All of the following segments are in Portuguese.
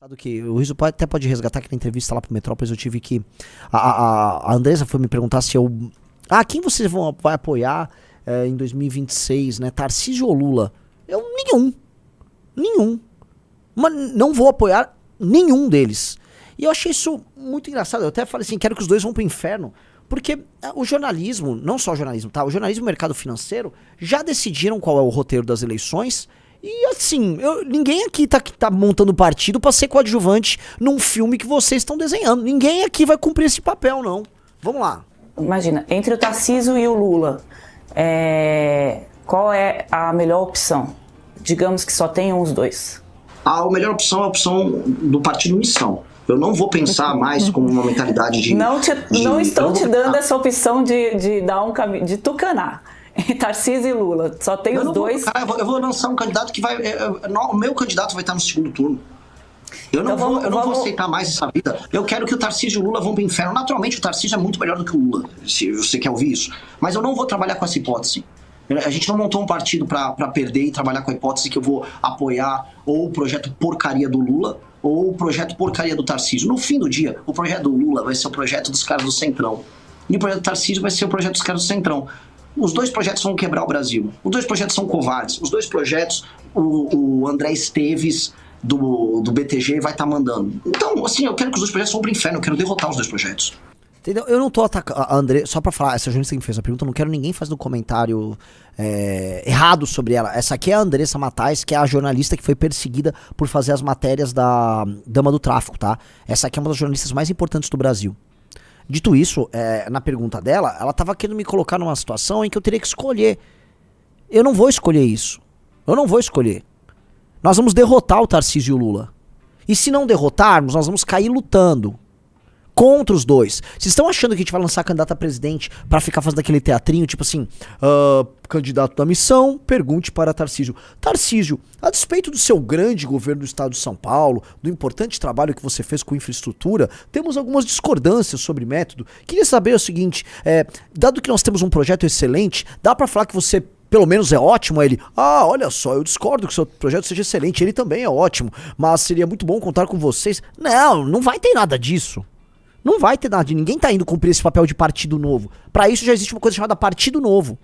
Do que o Rizzo até pode resgatar que na entrevista lá pro Metrópolis eu tive que a Andressa foi me perguntar se eu quem vocês vai apoiar em 2026, né, Tarcísio ou Lula? Eu nenhum, mas não vou apoiar nenhum deles. E eu achei isso muito engraçado. Eu até falei assim, quero que os dois vão pro inferno, porque o jornalismo, não só o jornalismo, tá, o jornalismo e o mercado financeiro já decidiram qual é o roteiro das eleições. E assim, ninguém aqui tá montando partido pra ser coadjuvante num filme que vocês estão desenhando. Ninguém aqui vai cumprir esse papel, não. Vamos lá. Imagina, entre o Tarcísio e o Lula, qual é a melhor opção? Digamos que só tenham os dois. A melhor opção é a opção do Partido Missão. Eu não vou pensar mais como uma mentalidade de... Não estou te dando essa opção de dar um caminho, de tucanar. Tarcísio e Lula, só tem os dois. Eu vou lançar um candidato que vai... o meu candidato vai estar no segundo turno. Eu não vou aceitar mais essa vida. Eu quero que o Tarcísio e o Lula vão pro inferno. Naturalmente o Tarcísio é muito melhor do que o Lula, se você quer ouvir isso. Mas eu não vou trabalhar com essa hipótese. A gente não montou um partido pra perder e trabalhar com a hipótese que eu vou apoiar ou o projeto porcaria do Lula ou o projeto porcaria do Tarcísio. No fim do dia, o projeto do Lula vai ser o projeto dos caras do Centrão. E o projeto do Tarcísio vai ser o projeto dos caras do Centrão. Os dois projetos vão quebrar o Brasil. Os dois projetos são covardes. Os dois projetos, o André Esteves do BTG vai estar mandando. Então, assim, eu quero que os dois projetos vão pro inferno. Eu quero derrotar os dois projetos. Entendeu? Eu não tô atacando a André, só pra falar, essa jornalista que me fez a pergunta, eu não quero ninguém fazendo comentário errado sobre ela. Essa aqui é a Andressa Matais, que é a jornalista que foi perseguida por fazer as matérias da Dama do Tráfico, tá? Essa aqui é uma das jornalistas mais importantes do Brasil. Dito isso, na pergunta dela, ela tava querendo me colocar numa situação em que eu teria que escolher. Eu não vou escolher isso. Eu não vou escolher. Nós vamos derrotar o Tarcísio e o Lula. E se não derrotarmos, nós vamos cair lutando contra os dois. Vocês estão achando que a gente vai lançar candidato a presidente pra ficar fazendo aquele teatrinho, tipo assim, candidato da missão, pergunte para Tarcísio. Tarcísio, a despeito do seu grande governo do estado de São Paulo, do importante trabalho que você fez com infraestrutura, temos algumas discordâncias sobre método. Queria saber o seguinte, dado que nós temos um projeto excelente, dá pra falar que você pelo menos é ótimo? Aí ele, olha só, eu discordo que o seu projeto seja excelente, ele também é ótimo, mas seria muito bom contar com vocês. Não vai ter nada disso. Não vai ter nada de ninguém tá indo cumprir esse papel de partido novo. Pra isso já existe uma coisa chamada Partido Novo.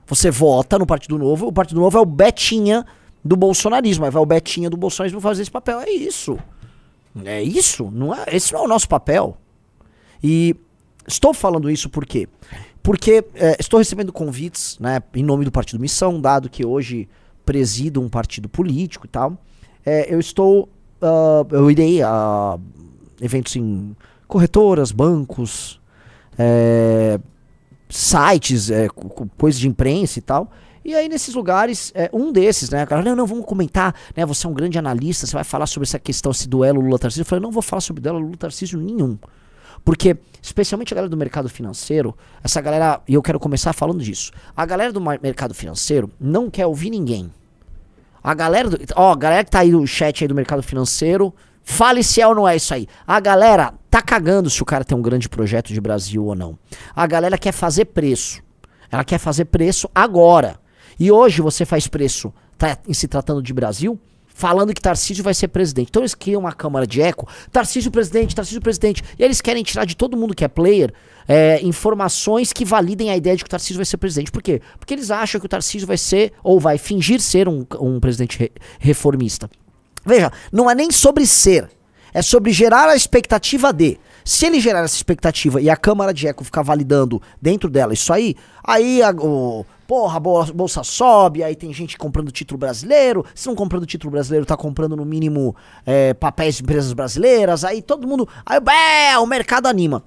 Você vota no Partido Novo, o Partido Novo é o Betinha do bolsonarismo. Aí vai o Betinha do bolsonarismo fazer esse papel. É isso. É isso. Esse não é o nosso papel. E estou falando isso por quê? Porque estou recebendo convites, né, em nome do Partido Missão, dado que hoje presido um partido político e tal. Eu irei a eventos em corretoras, bancos, sites, coisas de imprensa e tal. E aí nesses lugares, um desses, né, cara, não, vamos comentar, né, você é um grande analista, você vai falar sobre essa questão, esse duelo Lula-Tarcísio. Eu falei, não vou falar sobre duelo Lula-Tarcísio nenhum. Porque, especialmente a galera do mercado financeiro, essa galera, e eu quero começar falando disso, a galera do mercado financeiro não quer ouvir ninguém. A galera que tá aí no chat aí do mercado financeiro, fale se é ou não é isso aí. A galera tá cagando se o cara tem um grande projeto de Brasil ou não. A galera quer fazer preço. Ela quer fazer preço agora. E hoje você faz preço, em se tratando de Brasil, falando que Tarcísio vai ser presidente. Então eles criam uma câmara de eco, Tarcísio presidente. E eles querem tirar de todo mundo que é player informações que validem a ideia de que o Tarcísio vai ser presidente. Por quê? Porque eles acham que o Tarcísio vai ser, ou vai fingir ser um presidente reformista. Veja, não é nem sobre ser, é sobre gerar a expectativa de. Se ele gerar essa expectativa e a Câmara de Eco ficar validando dentro dela isso aí a bolsa sobe, aí tem gente comprando título brasileiro, se não comprando título brasileiro, tá comprando no mínimo papéis de empresas brasileiras, aí todo mundo, o mercado anima.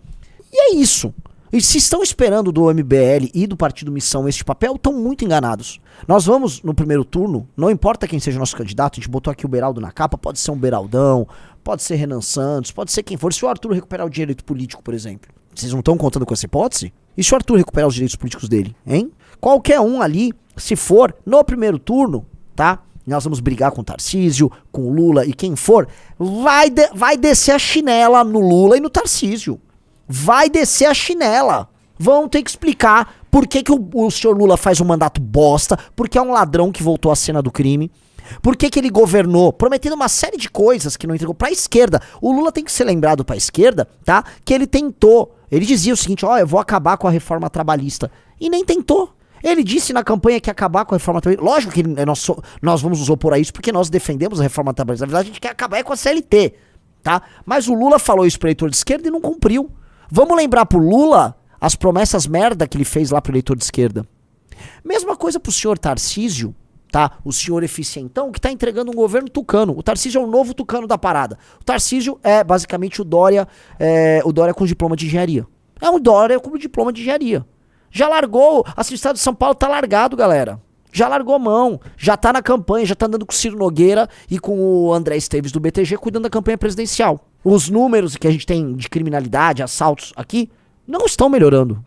E é isso. E se estão esperando do MBL e do Partido Missão este papel, estão muito enganados. Nós vamos no primeiro turno, não importa quem seja o nosso candidato, a gente botou aqui o Beraldo na capa, pode ser um Beraldão, pode ser Renan Santos, pode ser quem for. Se o Arthur recuperar o direito político, por exemplo, vocês não estão contando com essa hipótese? E se o Arthur recuperar os direitos políticos dele, hein? Qualquer um ali, se for no primeiro turno, tá? Nós vamos brigar com o Tarcísio, com o Lula e quem for, vai descer a chinela no Lula e no Tarcísio. Vai descer a chinela. Vão ter que explicar por que o senhor Lula faz um mandato bosta, porque é um ladrão que voltou à cena do crime. Por que que ele governou? Prometendo uma série de coisas que não entregou pra esquerda. O Lula tem que ser lembrado pra esquerda, tá? Que ele tentou. Ele dizia o seguinte, ó, eu vou acabar com a reforma trabalhista. E nem tentou. Ele disse na campanha que ia acabar com a reforma trabalhista. Lógico que nós vamos nos opor a isso porque nós defendemos a reforma trabalhista. Na verdade, a gente quer acabar com a CLT, tá? Mas o Lula falou isso pro eleitor de esquerda e não cumpriu. Vamos lembrar pro Lula as promessas merda que ele fez lá pro eleitor de esquerda. Mesma coisa pro senhor Tarcísio, tá? O senhor eficientão que tá entregando um governo tucano. O Tarcísio é o novo tucano da parada. O Tarcísio é basicamente o Dória com diploma de engenharia. É um Dória com diploma de engenharia. Já largou, assim, o estado de São Paulo tá largado, galera. Já largou mão, já tá na campanha, já tá andando com o Ciro Nogueira e com o André Esteves do BTG cuidando da campanha presidencial. Os números que a gente tem de criminalidade, assaltos aqui, não estão melhorando.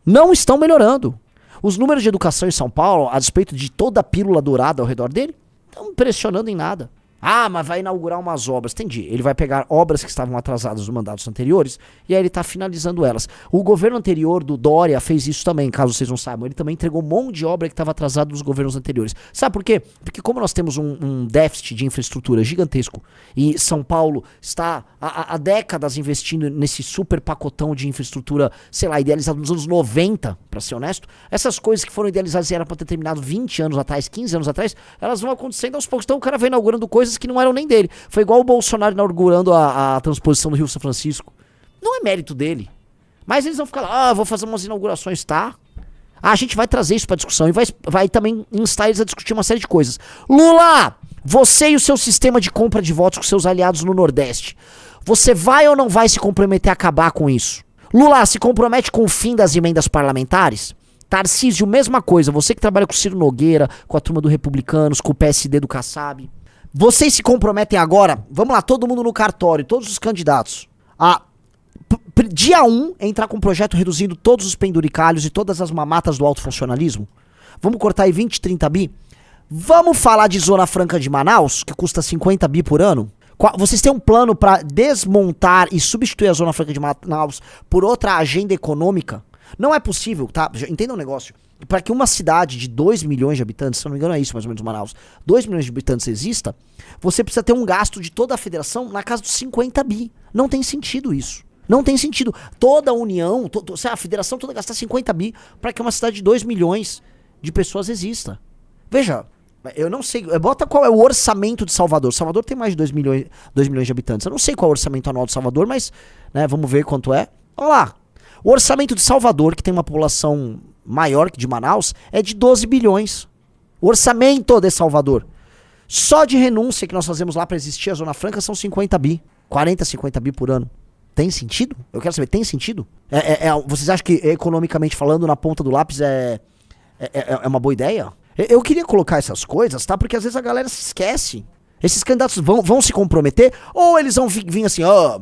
Não estão melhorando. Os números de educação em São Paulo, a despeito de toda a pílula dourada ao redor dele, estão impressionando em nada. Ah, mas vai inaugurar umas obras. Entendi. Ele vai pegar obras que estavam atrasadas dos mandatos anteriores e aí ele tá finalizando elas. O governo anterior do Dória fez isso também, caso vocês não saibam. Ele também entregou um monte de obra que estava atrasada dos governos anteriores. Sabe por quê? Porque como nós temos um déficit de infraestrutura gigantesco e São Paulo está há décadas investindo nesse super pacotão de infraestrutura, sei lá, idealizado nos anos 90, pra ser honesto, essas coisas que foram idealizadas e eram pra ter terminado 20 anos atrás, 15 anos atrás, elas vão acontecendo aos poucos. Então o cara vai inaugurando coisas que não eram nem dele. Foi igual o Bolsonaro inaugurando a transposição do Rio São Francisco. Não é mérito dele. Mas eles vão ficar lá, vou fazer umas inaugurações, tá? A gente vai trazer isso pra discussão e vai também instar eles a discutir uma série de coisas. Lula, você e o seu sistema de compra de votos com seus aliados no Nordeste, você vai ou não vai se comprometer a acabar com isso? Lula, se compromete com o fim das emendas parlamentares? Tarcísio, mesma coisa. Você que trabalha com o Ciro Nogueira, com a turma do Republicanos, com o PSD do Kassab. Vocês se comprometem agora, vamos lá, todo mundo no cartório, todos os candidatos, a dia 1 entrar com um projeto reduzindo todos os penduricalhos e todas as mamatas do alto funcionalismo? Vamos cortar aí 20, 30 bi? Vamos falar de Zona Franca de Manaus, que custa 50 bi por ano? Vocês têm um plano para desmontar e substituir a Zona Franca de Manaus por outra agenda econômica? Não é possível, tá? Entenda um negócio. Para que uma cidade de 2 milhões de habitantes, se eu não me engano é isso mais ou menos Manaus, 2 milhões de habitantes exista, você precisa ter um gasto de toda a federação na casa dos 50 bi. Não tem sentido isso. Não tem sentido. Toda a União, a federação toda gastar 50 bi para que uma cidade de 2 milhões de pessoas exista. Veja, eu não sei, bota qual é o orçamento de Salvador. Salvador tem mais de 2 milhões de habitantes. Eu não sei qual é o orçamento anual de Salvador, mas né, vamos ver quanto é. Olha lá. O orçamento de Salvador, que tem uma população maior que de Manaus, é de 12 bilhões. O orçamento de Salvador. Só de renúncia que nós fazemos lá para existir a Zona Franca são 50 bi. 40, 50 bi por ano. Tem sentido? Eu quero saber, tem sentido? Vocês acham que, economicamente falando, na ponta do lápis é uma boa ideia? Eu queria colocar essas coisas, tá? Porque às vezes a galera se esquece. Esses candidatos vão se comprometer ou eles vão vir assim, ó...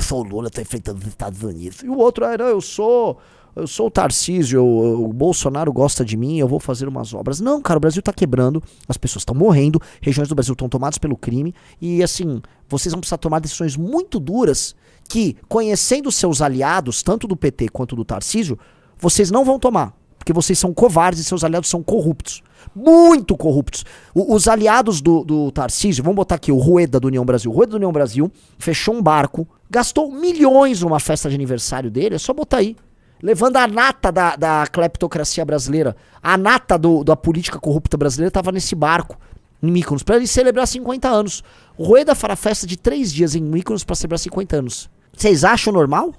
só o Lula tá enfrentando os Estados Unidos. E o outro, não, eu sou o Tarcísio, o Bolsonaro gosta de mim, eu vou fazer umas obras. Não, cara, o Brasil tá quebrando, as pessoas estão morrendo, regiões do Brasil estão tomadas pelo crime, e assim, vocês vão precisar tomar decisões muito duras que, conhecendo seus aliados, tanto do PT quanto do Tarcísio, vocês não vão tomar, porque vocês são covardes e seus aliados são corruptos. Muito corruptos. Os aliados do Tarcísio, vamos botar aqui o Rueda do União Brasil. O Rueda do União Brasil fechou um barco, gastou milhões numa festa de aniversário dele, é só botar aí. Levando a nata da cleptocracia brasileira. A nata da política corrupta brasileira estava nesse barco, em Mykonos, para ele celebrar 50 anos. O Rueda fará festa de 3 dias em Mykonos para celebrar 50 anos. Vocês acham normal?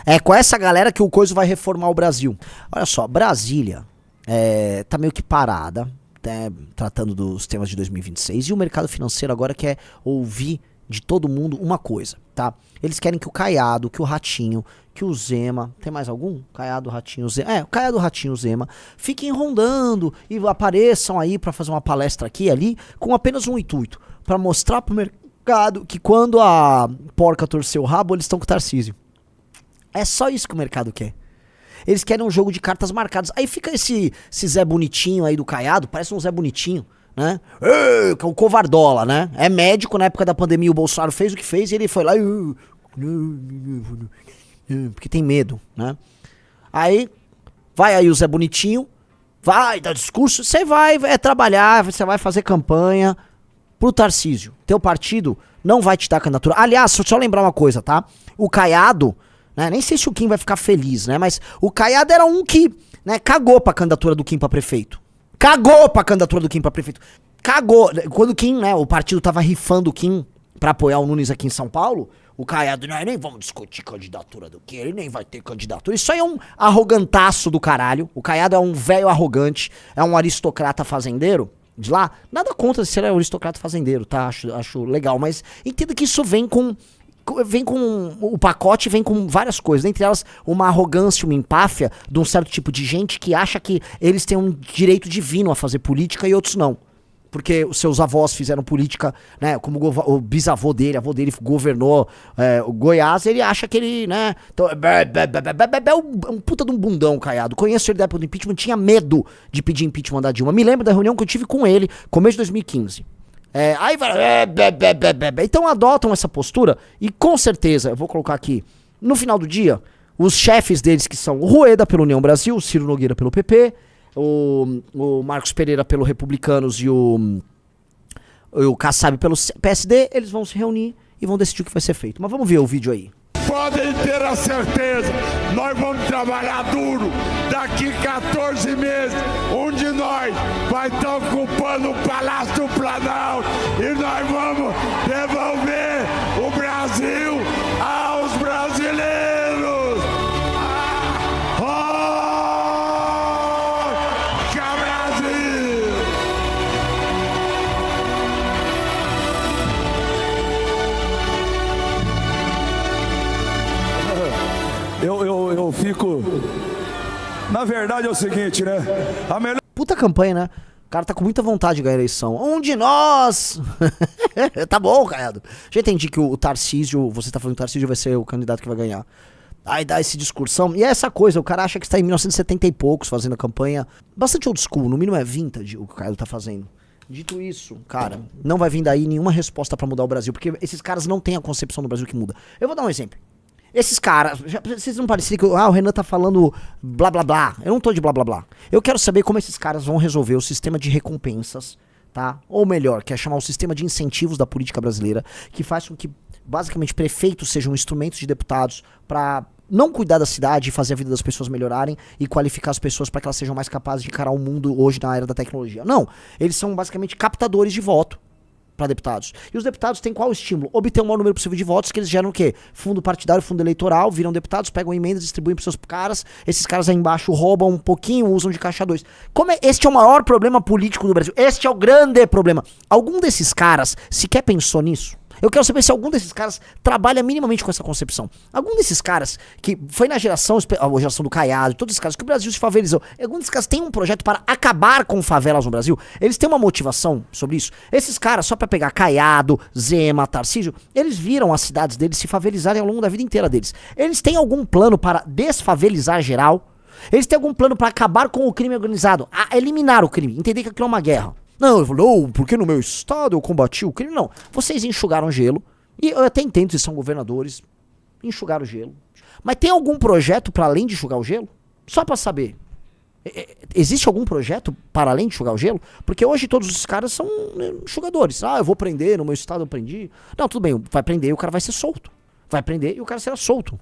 É com essa galera que o coisa vai reformar o Brasil. Olha só, Brasília tá meio que parada, né, tratando dos temas de 2026, e o mercado financeiro agora quer ouvir de todo mundo uma coisa, tá? Eles querem que o Caiado, que o Ratinho, que o Zema, tem mais algum? Caiado, Ratinho, Zema, o Caiado, Ratinho, Zema, fiquem rondando e apareçam aí pra fazer uma palestra aqui e ali, com apenas um intuito, pra mostrar pro mercado que quando a porca torceu o rabo, eles estão com o Tarcísio. É só isso que o mercado quer. Eles querem um jogo de cartas marcadas. Aí fica esse Zé Bonitinho aí do Caiado, parece um Zé Bonitinho, né? Que é o covardola, né? É médico, na época da pandemia o Bolsonaro fez o que fez e ele foi lá porque tem medo, né? Aí vai aí o Zé Bonitinho vai dar discurso, você vai trabalhar, você vai fazer campanha pro Tarcísio. Teu partido não vai te dar candidatura. Aliás, só lembrar uma coisa, tá? O Caiado, né, nem sei se o Kim vai ficar feliz, né? Mas o Caiado era um que, né, cagou pra candidatura do Kim pra prefeito. Cagou pra candidatura do Kim pra prefeito. Cagou. Quando o Kim, né, o partido tava rifando o Kim pra apoiar o Nunes aqui em São Paulo, o Caiado, não, nem vamos discutir candidatura do Kim, ele nem vai ter candidatura. Isso aí é um arrogantaço do caralho. O Caiado é um velho arrogante, é um aristocrata fazendeiro de lá. Nada contra se ele é um aristocrata fazendeiro, tá? Acho legal, mas entenda que isso vem com o pacote, vem com várias coisas, dentre elas uma arrogância, uma empáfia de um certo tipo de gente que acha que eles têm um direito divino a fazer política e outros não. Porque os seus avós fizeram política, né, como o bisavô dele, avô dele governou o Goiás, ele acha que ele, né, então, é um puta de um bundão, Caiado. Conheço ele da época do impeachment, tinha medo de pedir impeachment da Dilma. Me lembro da reunião que eu tive com ele, começo de 2015. Aí vai, então adotam essa postura e com certeza, eu vou colocar aqui, no final do dia, os chefes deles que são o Rueda pelo União Brasil, o Ciro Nogueira pelo PP, o Marcos Pereira pelo Republicanos e o Kassab pelo PSD, eles vão se reunir e vão decidir o que vai ser feito. Mas vamos ver o vídeo aí. Podem ter a certeza, nós vamos trabalhar duro. Daqui 14 meses, um de nós vai estar ocupando o Palácio do Planalto e nós vamos devolver o Brasil aos brasileiros. Eu fico... Na verdade é o seguinte, né? A melhor... Puta campanha, né? O cara tá com muita vontade de ganhar a eleição. Um de nós! Tá bom, Caiado. Já entendi que o Tarcísio, você tá falando que o Tarcísio vai ser o candidato que vai ganhar. Aí dá esse discursão. E é essa coisa, o cara acha que está em 1970 e poucos fazendo a campanha. Bastante old school, no mínimo é vintage o que o Caiado tá fazendo. Dito isso, cara, não vai vir daí nenhuma resposta pra mudar o Brasil, porque esses caras não têm a concepção do Brasil que muda. Eu vou dar um exemplo. Esses caras, vocês não parecem que o Renan tá falando blá blá blá. Eu não tô de blá blá blá. Eu quero saber como esses caras vão resolver o sistema de recompensas, tá? Ou melhor, que é chamar o sistema de incentivos da política brasileira, que faz com que, basicamente, prefeitos sejam instrumentos de deputados pra não cuidar da cidade e fazer a vida das pessoas melhorarem e qualificar as pessoas para que elas sejam mais capazes de encarar o mundo hoje na era da tecnologia. Não, eles são basicamente captadores de voto para deputados. E os deputados têm qual estímulo? Obter o maior número possível de votos, que eles geram o quê? Fundo partidário, fundo eleitoral, viram deputados, pegam emendas, distribuem para seus caras, esses caras aí embaixo roubam um pouquinho, usam de caixa 2. Este é o maior problema político do Brasil. Este é o grande problema. Algum desses caras sequer pensou nisso? Eu quero saber se algum desses caras trabalha minimamente com essa concepção. Algum desses caras que foi na geração do Caiado, todos esses caras que o Brasil se favelizou, algum desses caras tem um projeto para acabar com favelas no Brasil? Eles têm uma motivação sobre isso? Esses caras, só para pegar Caiado, Zema, Tarcísio, eles viram as cidades deles se favelizarem ao longo da vida inteira deles. Eles têm algum plano para desfavelizar geral? Eles têm algum plano para acabar com o crime organizado? A eliminar o crime, entender que aquilo é uma guerra? Não, ele falou, porque no meu estado eu combati o crime. Não, vocês enxugaram gelo. E eu até entendo que são governadores. Enxugaram o gelo. Mas tem algum projeto para além de enxugar o gelo? Só para saber. Existe algum projeto para além de enxugar o gelo? Porque hoje todos os caras são enxugadores. Ah, eu vou prender, no meu estado eu prendi. Não, tudo bem, vai prender e o cara vai ser solto. Vai prender e o cara será solto.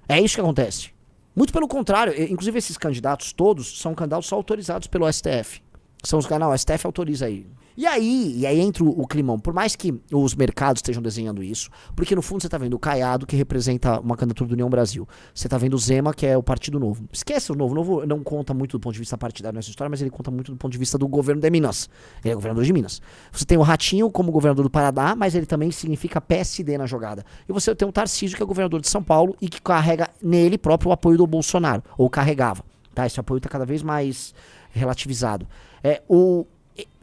É isso que acontece. Muito pelo contrário, inclusive esses candidatos todos são candidatos só autorizados pelo STF. São os canais, o STF autoriza aí. E aí entra o climão. Por mais que os mercados estejam desenhando isso, porque no fundo você tá vendo o Caiado, que representa uma candidatura do União Brasil. Você tá vendo o Zema, que é o Partido Novo. Esquece o Novo. O Novo não conta muito do ponto de vista partidário nessa história, mas ele conta muito do ponto de vista do governo de Minas. Ele é governador de Minas. Você tem o Ratinho como governador do Paraná, mas ele também significa PSD na jogada. E você tem o Tarcísio, que é governador de São Paulo e que carrega nele próprio o apoio do Bolsonaro. Ou carregava. Tá? Esse apoio tá cada vez mais relativizado.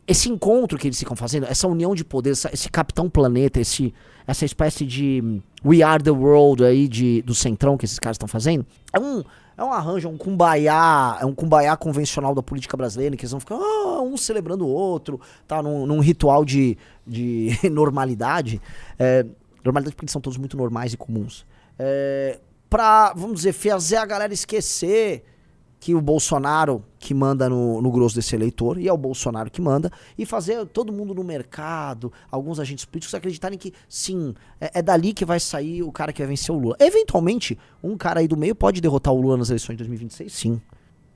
Esse encontro que eles ficam fazendo, essa união de poder, esse Capitão Planeta, essa espécie de We Are the World aí do Centrão que esses caras estão fazendo, é um arranjo, é um kumbaya convencional da política brasileira, que eles vão ficar um celebrando o outro, tá, num ritual de normalidade. Normalidade porque eles são todos muito normais e comuns. Pra, vamos dizer, fazer a galera esquecer que o Bolsonaro que manda no grosso desse eleitor, e é o Bolsonaro que manda, e fazer todo mundo no mercado, alguns agentes políticos acreditarem que, sim, é dali que vai sair o cara que vai vencer o Lula. Eventualmente, um cara aí do meio pode derrotar o Lula nas eleições de 2026, sim.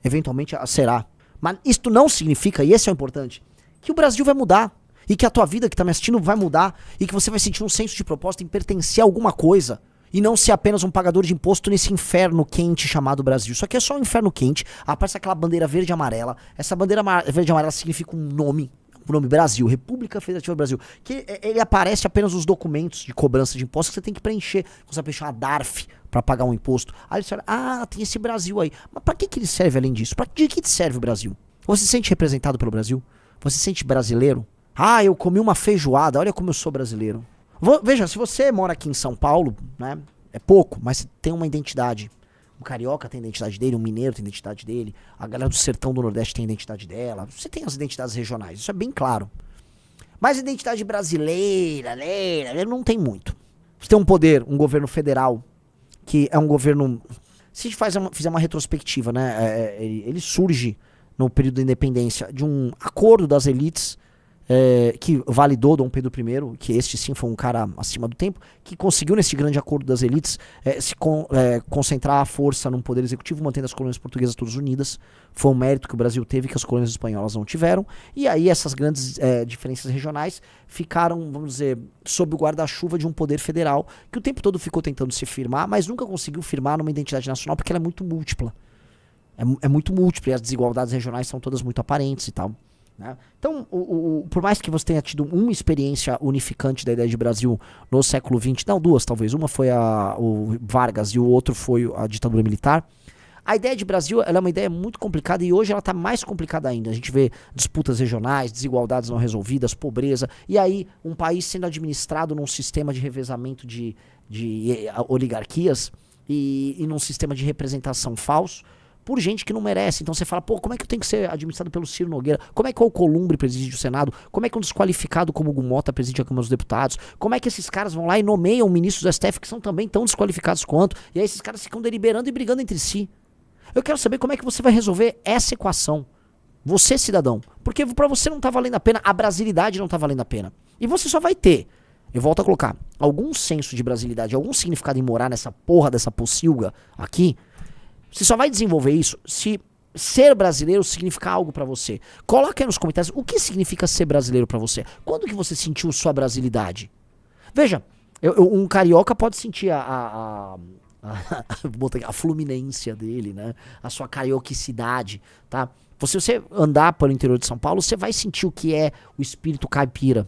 Eventualmente será. Mas isto não significa, e esse é o importante, que o Brasil vai mudar, e que a tua vida que tá me assistindo vai mudar, e que você vai sentir um senso de propósito em pertencer a alguma coisa, e não ser apenas um pagador de imposto nesse inferno quente chamado Brasil. Isso aqui é só um inferno quente. Aparece aquela bandeira verde e amarela. Essa bandeira verde e amarela significa um nome. O nome Brasil, República Federativa do Brasil. Que ele aparece apenas nos documentos de cobrança de impostos que você tem que preencher. Você vai preencher uma DARF para pagar um imposto. Aí você fala, tem esse Brasil aí. Mas para que ele serve além disso? De que serve o Brasil? Você se sente representado pelo Brasil? Você se sente brasileiro? Eu comi uma feijoada, olha como eu sou brasileiro. Veja, se você mora aqui em São Paulo, né, é pouco, mas você tem uma identidade. O carioca tem a identidade dele, o mineiro tem a identidade dele, a galera do sertão do Nordeste tem a identidade dela. Você tem as identidades regionais, isso é bem claro. Mas a identidade brasileira, não tem muito. Você tem um poder, um governo federal, que é um governo... Se a gente fizer uma retrospectiva, né, ele surge no período da independência de um acordo das elites, que validou Dom Pedro I, que este sim foi um cara acima do tempo, que conseguiu nesse grande acordo das elites concentrar a força num poder executivo, mantendo as colônias portuguesas todas unidas. Foi um mérito que o Brasil teve que as colônias espanholas não tiveram, e aí essas grandes diferenças regionais ficaram, vamos dizer, sob o guarda-chuva de um poder federal, que o tempo todo ficou tentando se firmar, mas nunca conseguiu firmar numa identidade nacional, porque ela é muito múltipla. É muito múltipla, e as desigualdades regionais são todas muito aparentes e tal. Né? Então, por mais que você tenha tido uma experiência unificante da ideia de Brasil no século XX, não, duas talvez, uma foi o Vargas e o outro foi a ditadura militar, a ideia de Brasil ela é uma ideia muito complicada e hoje ela está mais complicada ainda. A gente vê disputas regionais, desigualdades não resolvidas, pobreza, e aí um país sendo administrado num sistema de revezamento de oligarquias e num sistema de representação falso, por gente que não merece. Então você fala, como é que eu tenho que ser administrado pelo Ciro Nogueira? Como é que o Alcolumbre preside o Senado? Como é que um desqualificado como o Hugo Mota preside a Câmara dos Deputados? Como é que esses caras vão lá e nomeiam ministros do STF que são também tão desqualificados quanto? E aí esses caras ficam deliberando e brigando entre si. Eu quero saber como é que você vai resolver essa equação. Você, cidadão. Porque pra você não tá valendo a pena, a brasilidade não tá valendo a pena. E você só vai ter, eu volto a colocar, algum senso de brasilidade, algum significado em morar nessa porra dessa pocilga aqui. Você só vai desenvolver isso se ser brasileiro significar algo pra você. Coloca aí nos comentários o que significa ser brasileiro pra você. Quando que você sentiu sua brasilidade? Veja, um carioca pode sentir a fluminência dele, né? A sua carioquicidade, tá? Se você andar pelo interior de São Paulo, você vai sentir o que é o espírito caipira.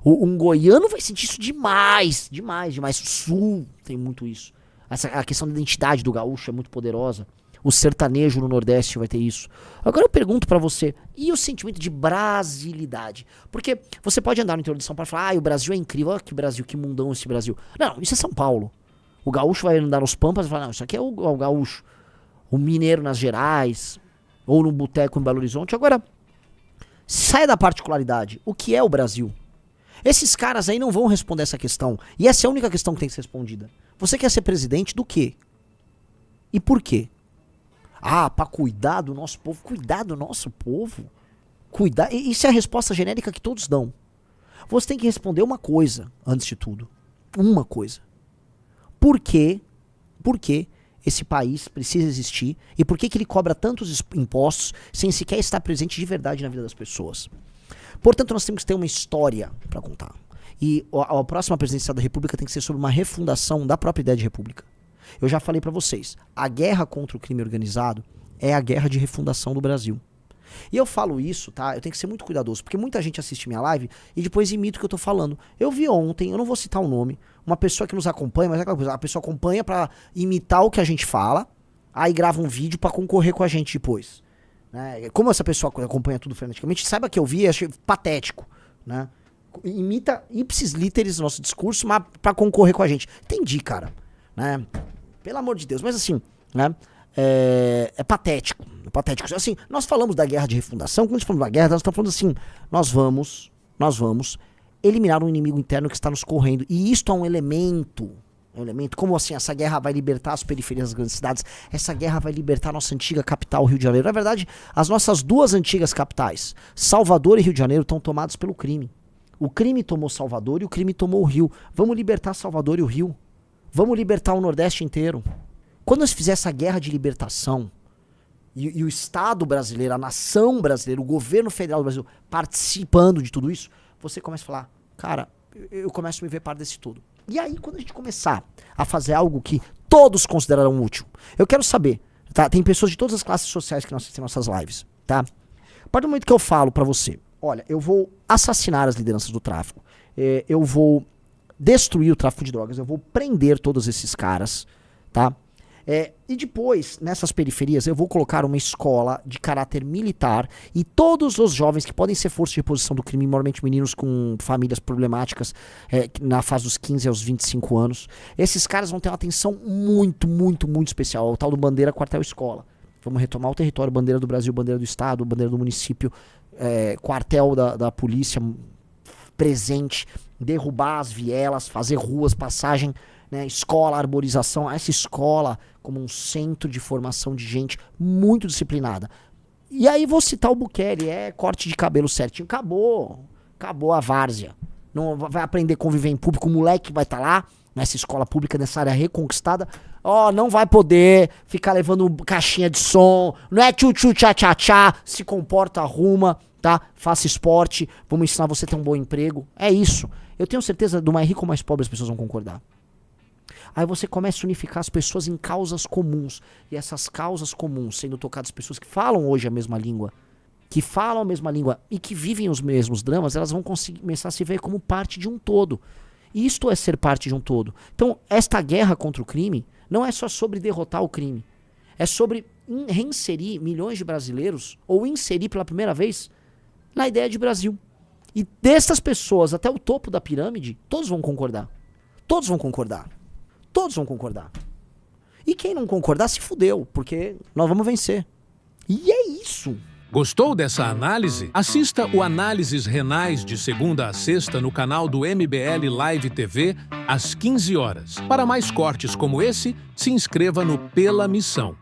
Um goiano vai sentir isso demais. O sul tem muito isso. A questão da identidade do gaúcho é muito poderosa. O sertanejo no Nordeste vai ter isso. Agora eu pergunto pra você, e o sentimento de brasilidade? Porque você pode andar no interior de São Paulo e falar, o Brasil é incrível, olha que Brasil, que mundão esse Brasil. Não, isso é São Paulo. O gaúcho vai andar nos Pampas e falar, não, isso aqui é o gaúcho. O mineiro nas Gerais, ou no boteco em Belo Horizonte. Agora, saia da particularidade. O que é o Brasil? Esses caras aí não vão responder essa questão. E essa é a única questão que tem que ser respondida. Você quer ser presidente do quê? E por quê? Pra cuidar do nosso povo. Cuidar do nosso povo? Isso é a resposta genérica que todos dão. Você tem que responder uma coisa, antes de tudo. Uma coisa. Por quê? Por que esse país precisa existir? E por que ele cobra tantos impostos sem sequer estar presente de verdade na vida das pessoas? Portanto, nós temos que ter uma história para contar. E a próxima presidência da República tem que ser sobre uma refundação da própria ideia de república. Eu já falei para vocês, a guerra contra o crime organizado é a guerra de refundação do Brasil. E eu falo isso, tá? Eu tenho que ser muito cuidadoso, porque muita gente assiste minha live e depois imita o que eu tô falando. Eu vi ontem, eu não vou citar o nome, uma pessoa que nos acompanha, mas é aquela coisa, a pessoa acompanha pra imitar o que a gente fala, aí grava um vídeo pra concorrer com a gente depois. Né? Como essa pessoa acompanha tudo freneticamente, saiba que eu vi e achei patético, né? Imita ipsis literis o nosso discurso, mas pra concorrer com a gente. Entendi, cara. Né? Pelo amor de Deus. Mas assim, né? É patético. É patético. Assim, nós falamos da guerra de refundação. Quando a gente falamos da guerra, nós estamos falando assim, nós vamos eliminar um inimigo interno que está nos correndo. E isto é um elemento É um elemento. Como assim? Essa guerra vai libertar as periferias das grandes cidades. Essa guerra vai libertar a nossa antiga capital, Rio de Janeiro. Na verdade, as nossas duas antigas capitais, Salvador e Rio de Janeiro, estão tomadas pelo crime. O crime tomou Salvador e o crime tomou o Rio. Vamos libertar Salvador e o Rio. Vamos libertar o Nordeste inteiro. Quando nós fizermos essa guerra de libertação, e o Estado brasileiro, a nação brasileira, o governo federal do Brasil participando de tudo isso, você começa a falar, cara, eu começo a me ver parte desse tudo. E aí, quando a gente começar a fazer algo que todos considerarão útil, eu quero saber, tá? Tem pessoas de todas as classes sociais que não assistem nossas lives, tá? A partir do momento que eu falo pra você, olha, eu vou assassinar as lideranças do tráfico, eu vou destruir o tráfico de drogas, eu vou prender todos esses caras, tá? E depois, nessas periferias, eu vou colocar uma escola de caráter militar e todos os jovens que podem ser força de reposição do crime, normalmente meninos com famílias problemáticas, na fase dos 15 aos 25 anos, esses caras vão ter uma atenção muito, muito, muito especial, o tal do bandeira quartel escola. Vamos retomar o território, bandeira do Brasil, bandeira do estado, bandeira do município, quartel da polícia presente, derrubar as vielas, fazer ruas, passagem, né, escola, arborização, essa escola como um centro de formação de gente muito disciplinada. E aí vou citar o Bukele, corte de cabelo certinho, acabou a várzea. Não vai aprender a conviver em público, o moleque vai estar lá, nessa escola pública, nessa área reconquistada, não vai poder ficar levando caixinha de som, não é tchu-tchu, tchá-tchá-tchá, se comporta, arruma, tá? Faça esporte, vamos ensinar você a ter um bom emprego, é isso. Eu tenho certeza, do mais rico ou mais pobre, as pessoas vão concordar. Aí você começa a unificar as pessoas em causas comuns. E essas causas comuns, sendo tocadas pessoas que falam hoje a mesma língua, e que vivem os mesmos dramas, elas vão começar a se ver como parte de um todo. E isto é ser parte de um todo. Então, esta guerra contra o crime não é só sobre derrotar o crime. É sobre reinserir milhões de brasileiros, ou inserir pela primeira vez, na ideia de Brasil. E dessas pessoas até o topo da pirâmide, todos vão concordar. Todos vão concordar. Todos vão concordar. E quem não concordar se fudeu, porque nós vamos vencer. E é isso. Gostou dessa análise? Assista o Análises Renais de segunda a sexta no canal do MBL Live TV, às 15 horas. Para mais cortes como esse, se inscreva no Pela Missão.